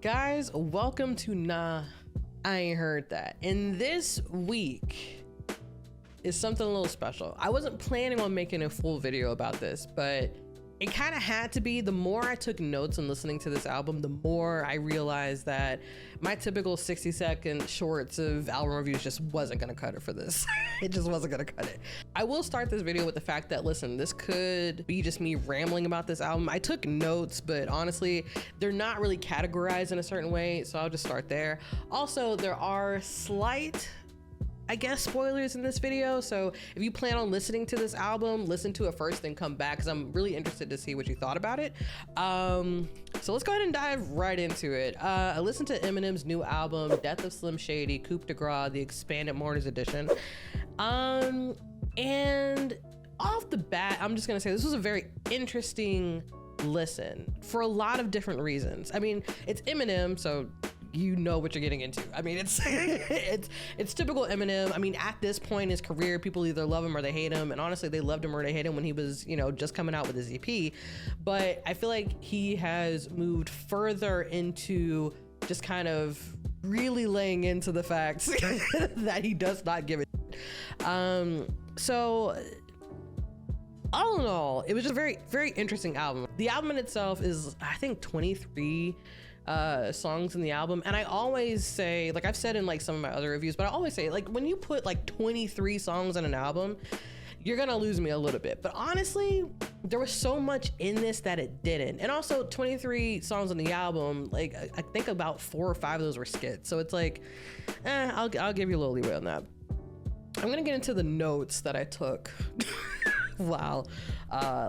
Guys, welcome to Nah, I Ain't Heard That. And this week is something a little special. I wasn't planning on making a full video about this, but it kind of had to be. The more I took notes and listening to this album, the more I realized that my typical 60-second shorts of album reviews just wasn't gonna cut it for this. It just wasn't gonna cut it. I will start this video with the fact that, listen, this could be just me rambling about this album. I took notes, but honestly, they're not really categorized in a certain way, so I'll just start there. Also, there are slight, I guess, spoilers in this video, so if you plan on listening to this album, listen to it first, then come back, because I'm really interested to see what you thought about it. So let's go ahead and dive right into it. I listened to Eminem's new album, Death of Slim Shady, Coup de Grace, the Expanded Mourners Edition. And off the bat, I'm just gonna say this was a very interesting listen for a lot of different reasons. I mean, it's Eminem, so you know what you're getting into. I mean, it's it's typical Eminem. I mean, at this point in his career, people either love him or they hate him, and honestly, they loved him or they hate him when he was, you know, just coming out with his EP. But I feel like he has moved further into just kind of really laying into the facts that he does not give it. So all in all, it was just a very, very interesting album. The album in itself is, I think, 23 songs in the album, and I always say, like I've said in like some of my other reviews, but I always say, like, when you put like 23 songs on an album, you're gonna lose me a little bit. But honestly, there was so much in this that it didn't. And also 23 songs on the album, like I think about 4 or 5 of those were skits, so it's like, I'll give you a little leeway on that. I'm gonna get into the notes that I took while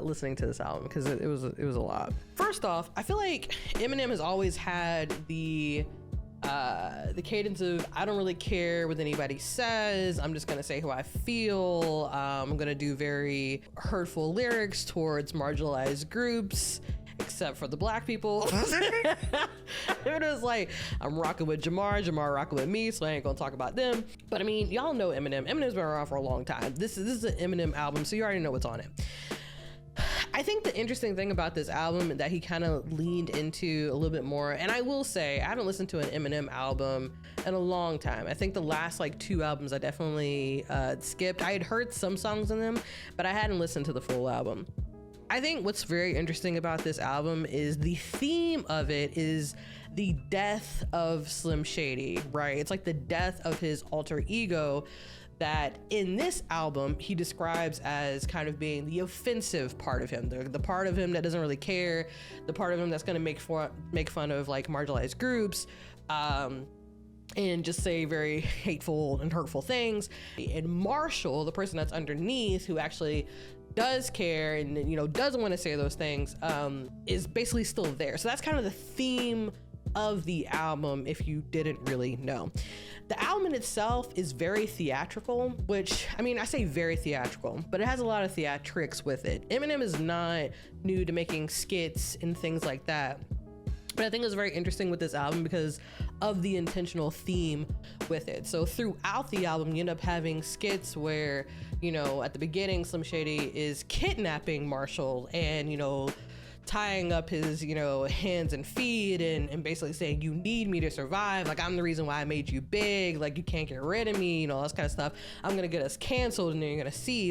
listening to this album, because it was a lot. First off, I feel like Eminem has always had the cadence of, I don't really care what anybody says, I'm just gonna say how I feel. I'm gonna do very hurtful lyrics towards marginalized groups, except for the black people. It was like, I'm rocking with Jamar rocking with me, so I ain't gonna talk about them. But I mean, y'all know Eminem. Eminem's been around for a long time. This is an Eminem album, so you already know what's on it. I think the interesting thing about this album that he kind of leaned into a little bit more, and I will say, I haven't listened to an Eminem album in a long time. I think the last like 2 albums I definitely skipped. I had heard some songs in them, but I hadn't listened to the full album. I think what's very interesting about this album is the theme of it is the death of Slim Shady, right? It's like the death of his alter ego that in this album he describes as kind of being the offensive part of him, the part of him that doesn't really care, the part of him that's going to make fun of like marginalized groups, and just say very hateful and hurtful things. And Marshall, the person that's underneath, who actually does care and, you know, doesn't want to say those things, is basically still there. So that's kind of the theme of the album, if you didn't really know. The album in itself is very theatrical, which, I mean, I say very theatrical, but it has a lot of theatrics with it. Eminem is not new to making skits and things like that. But I think it was very interesting with this album because of the intentional theme with it. So throughout the album, you end up having skits where, you know, at the beginning, Slim Shady is kidnapping Marshall and, you know, tying up his, you know, hands and feet and basically saying, you need me to survive. Like, I'm the reason why I made you big. Like, you can't get rid of me, you know, all this kind of stuff. I'm gonna get us canceled, and then you're gonna see.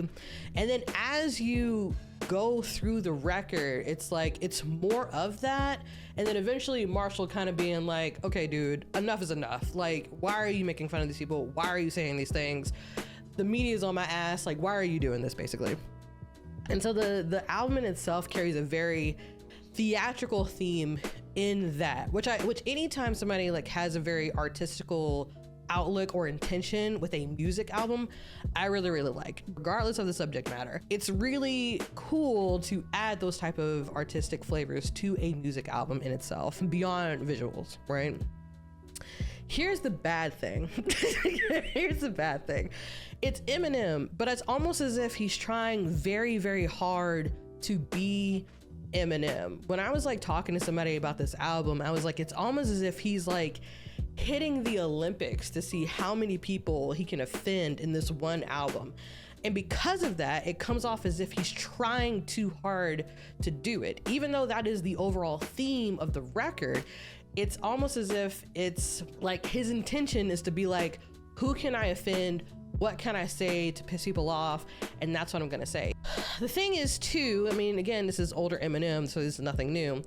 And then as you go through the record, it's like, it's more of that. And then eventually Marshall kind of being like, okay, dude, enough is enough. Like, why are you making fun of these people? Why are you saying these things? The media's on my ass. Like, why are you doing this, basically? And so the album in itself carries a very theatrical theme in that, which anytime somebody like has a very artistical outlook or intention with a music album, I really, really like, regardless of the subject matter. It's really cool to add those type of artistic flavors to a music album in itself, beyond visuals, right? Here's the bad thing. Here's the bad thing. It's Eminem, but it's almost as if he's trying very, very hard to be Eminem. When I was like talking to somebody about this album, I was like, it's almost as if he's like hitting the Olympics to see how many people he can offend in this one album. And because of that, it comes off as if he's trying too hard to do it. Even though that is the overall theme of the record, it's almost as if it's like his intention is to be like, who can I offend? What can I say to piss people off? And that's what I'm gonna say. The thing is too, I mean, again, this is older Eminem, so this is nothing new,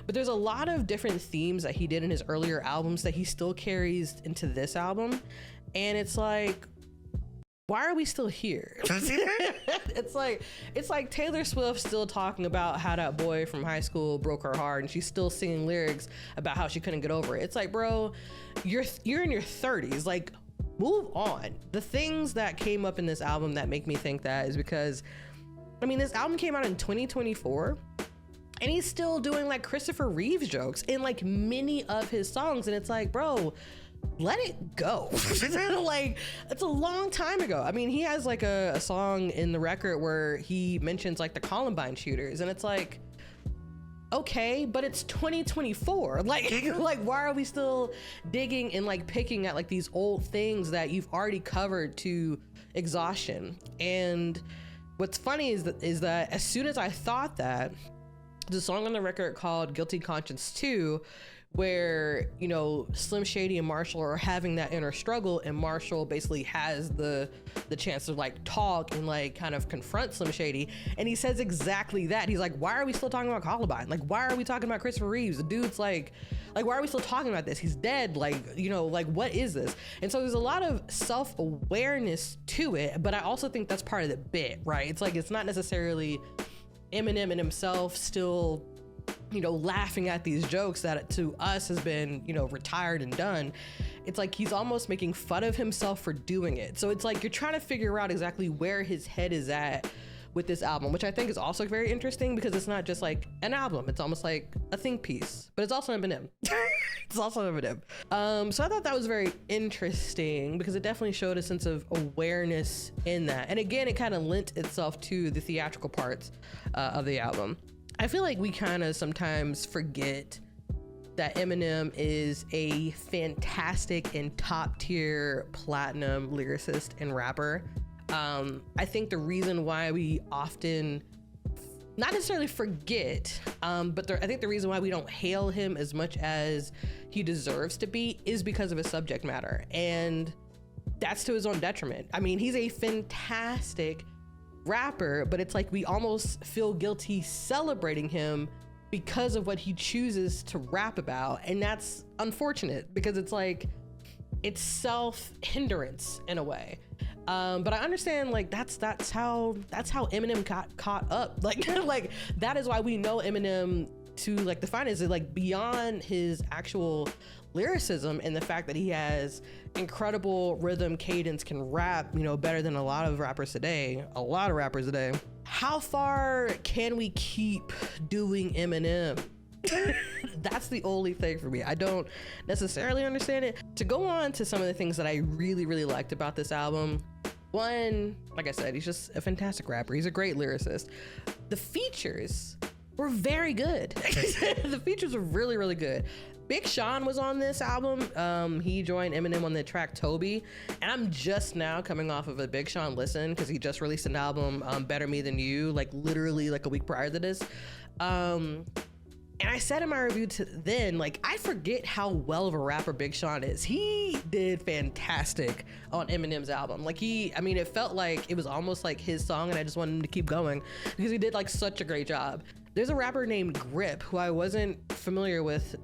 but there's a lot of different themes that he did in his earlier albums that he still carries into this album. And it's like, why are we still here? It's like Taylor Swift still talking about how that boy from high school broke her heart, and she's still singing lyrics about how she couldn't get over it. It's like, bro, you're in your 30s. Like, move on. The things that came up in this album that make me think that is because, I mean, this album came out in 2024 and he's still doing like Christopher Reeves jokes in like many of his songs. And it's like, bro, let it go. Like, it's a long time ago. I mean, he has like a song in the record where he mentions like the Columbine shooters, and it's like, okay, but it's 2024. Like why are we still digging and like picking at like these old things that you've already covered to exhaustion? And what's funny is that as soon as I thought that, the song on the record called Guilty Conscience 2, where, you know, Slim Shady and Marshall are having that inner struggle, and Marshall basically has the chance to like talk and like kind of confront Slim Shady, and he says exactly that. He's like, why are we still talking about Columbine? Like, why are we talking about Christopher Reeves? The dude's like why are we still talking about this? He's dead. Like, you know, like, what is this? And so there's a lot of self-awareness to it, but I also think that's part of the bit, right? It's like, it's not necessarily Eminem and himself still, you know, laughing at these jokes that to us has been, you know, retired and done. It's like he's almost making fun of himself for doing it. So it's like you're trying to figure out exactly where his head is at with this album, which I think is also very interesting because it's not just like an album, it's almost like a think piece, but it's also Eminem. It's also Eminem. So I thought that was very interesting because it definitely showed a sense of awareness in that. And again, it kind of lent itself to the theatrical parts of the album. I feel like we kind of sometimes forget that Eminem is a fantastic and top tier platinum lyricist and rapper. I think the reason why we often not necessarily forget, but I think the reason why we don't hail him as much as he deserves to be is because of his subject matter. And that's to his own detriment. I mean, he's a fantastic rapper, but it's like we almost feel guilty celebrating him because of what he chooses to rap about. And that's unfortunate because it's like, it's self-hindrance in a way. But I understand, like, that's how Eminem got caught up. Like, like that is why we know Eminem to like the finest, is like beyond his actual lyricism and the fact that he has incredible rhythm, cadence, can rap, you know, better than a lot of rappers today. How far can we keep doing Eminem? That's the only thing for me. I don't necessarily understand it. To go on to some of the things that I really, really liked about this album. One, like I said, he's just a fantastic rapper. He's a great lyricist. The features were very good. The features were really, really good. Big Sean was on this album. He joined Eminem on the track Toby. And I'm just now coming off of a Big Sean listen because he just released an album, Better Me Than You, like literally like a week prior to this. And I said in my review then, like, I forget how well of a rapper Big Sean is. He did fantastic on Eminem's album. Like I mean, it felt like it was almost like his song and I just wanted him to keep going because he did like such a great job. There's a rapper named Grip who I wasn't familiar with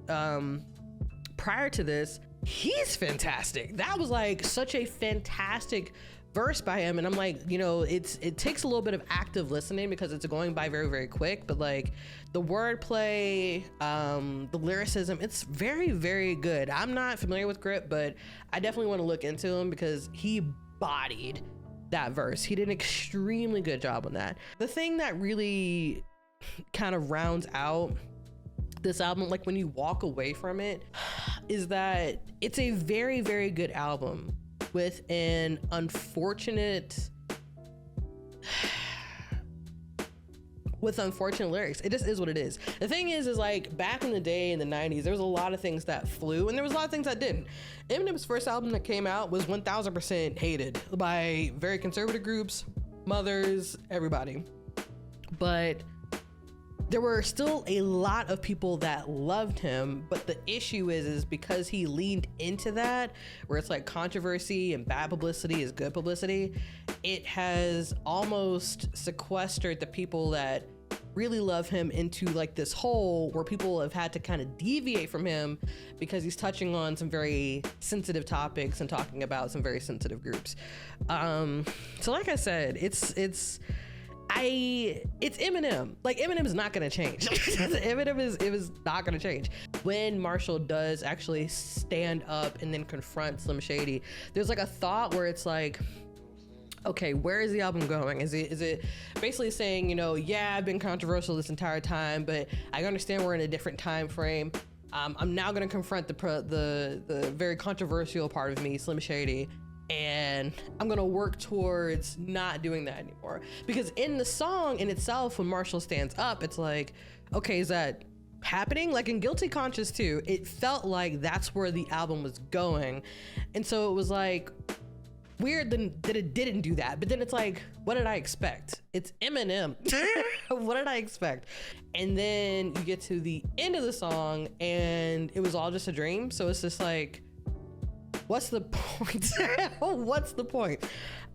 prior to this. He's fantastic. That was like such a fantastic verse by him, and I'm like, you know, it takes a little bit of active listening because it's going by very, very quick, but like the wordplay, the lyricism, it's very, very good. I'm not familiar with Grip, but I definitely want to look into him because he bodied that verse. He did an extremely good job on that. The thing that really kind of rounds out this album, like when you walk away from it, is that it's a very, very good album with an unfortunate lyrics. It just is what it is. The thing is like back in the day in the 90s, there was a lot of things that flew and there was a lot of things that didn't. Eminem's first album that came out was 1000% hated by very conservative groups, mothers, everybody. But there were still a lot of people that loved him, but the issue is because he leaned into that, where it's like controversy and bad publicity is good publicity, it has almost sequestered the people that really love him into like this hole where people have had to kind of deviate from him because he's touching on some very sensitive topics and talking about some very sensitive groups. So like I said, it's Eminem. Like, Eminem is not gonna change. Eminem is not gonna change. When Marshall does actually stand up and then confront Slim Shady, there's like a thought where it's like, okay, where is the album going? Is it basically saying, you know, yeah, I've been controversial this entire time, but I understand we're in a different time frame. I'm now gonna confront the very controversial part of me, Slim Shady, and I'm gonna work towards not doing that anymore. Because in the song in itself, when Marshall stands up, it's like, okay, is that happening? Like in Guilty Conscious too, it felt like that's where the album was going. And so it was like weird that it didn't do that. But then it's like, what did I expect? It's Eminem. What did I expect? And then you get to the end of the song and it was all just a dream. So it's just like, what's the point? What's the point?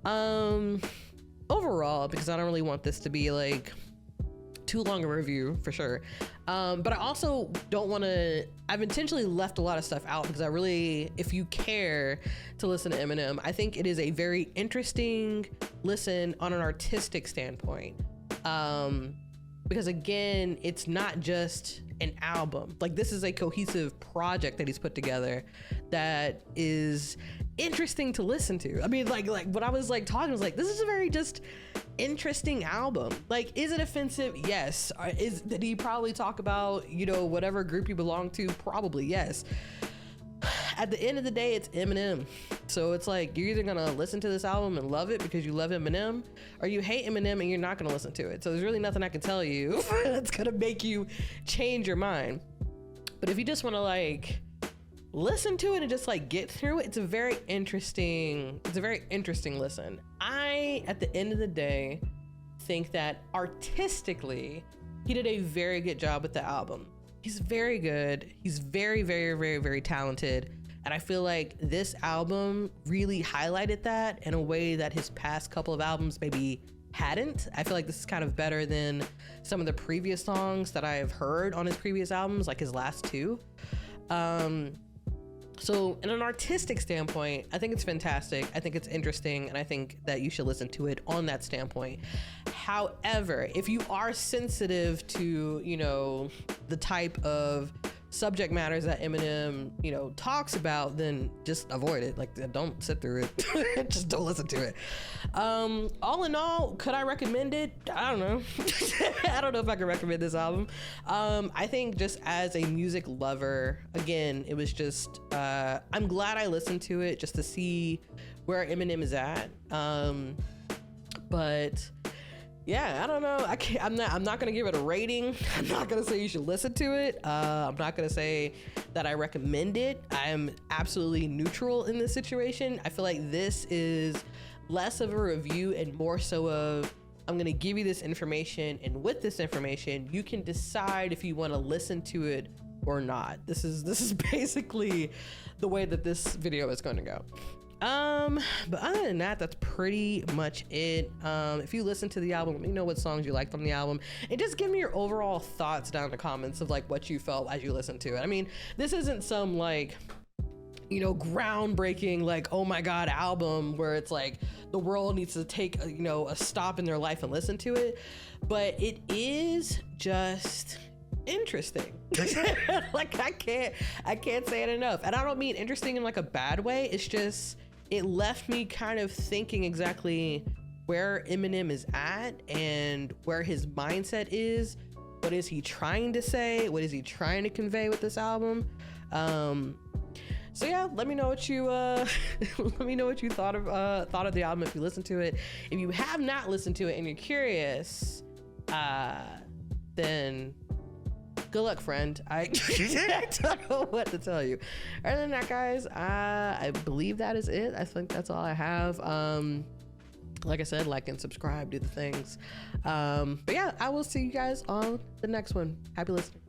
Overall, because I don't really want this to be like too long a review for sure. But I also don't want to, I've intentionally left a lot of stuff out because I really, if you care to listen to Eminem, I think it is a very interesting listen on an artistic standpoint. Because again, it's not just an album. Like, this is a cohesive project that he's put together that is interesting to listen to. I mean, like when I was like talking, I was like, this is a very just interesting album. Like, is it offensive? Yes. Did he probably talk about, you know, whatever group you belong to? Probably, yes. At the end of the day, it's Eminem. So it's like, you're either gonna listen to this album and love it because you love Eminem, or you hate Eminem and you're not gonna listen to it. So there's really nothing I can tell you that's gonna make you change your mind. But if you just wanna like listen to it and just like get through it, it's a very interesting listen. I, at the end of the day, think that artistically, he did a very good job with the album. He's very good. He's very, very, very, very talented. And I feel like this album really highlighted that in a way that his past couple of albums maybe hadn't. I feel like this is kind of better than some of the previous songs that I have heard on his previous albums, like his last two. So in an artistic standpoint, I think it's fantastic. I think it's interesting, and I think that you should listen to it on that standpoint. However, if you are sensitive to, you know, the type of subject matters that Eminem, you know, talks about, then just avoid it. Like, don't sit through it. Just don't listen to it. All in all, could I recommend it? I don't know. I don't know if I can recommend this album. I think just as a music lover, again, it was just, I'm glad I listened to it just to see where Eminem is at. But yeah, I don't know. I'm not gonna give it a rating. I'm not gonna say you should listen to it. I'm not gonna say that I recommend it. I am absolutely neutral in this situation. I feel like this is less of a review and more so of, I'm gonna give you this information, and with this information, you can decide if you want to listen to it or not. This is basically the way that this video is going to go. But other than that, that's pretty much it. If you listen to the album, let me know what songs you liked from the album, and just give me your overall thoughts down in the comments of like what you felt as you listened to it. I mean, this isn't some like, you know, groundbreaking, like, oh my God, album where it's like the world needs to take, you know, a stop in their life and listen to it, but it is just interesting. Like, I can't say it enough. And I don't mean interesting in like a bad way. It's just, it left me kind of thinking exactly where Eminem is at and where his mindset is. What is he trying to say? What is he trying to convey with this album? So yeah, let me know what you let me know what you thought of the album if you listened to it. If you have not listened to it and you're curious, then good luck, friend. I don't know what to tell you. Other than that, guys, I believe that is it. I think that's all I have. Like I said, like and subscribe, do the things. But yeah, I will see you guys on the next one. Happy listening.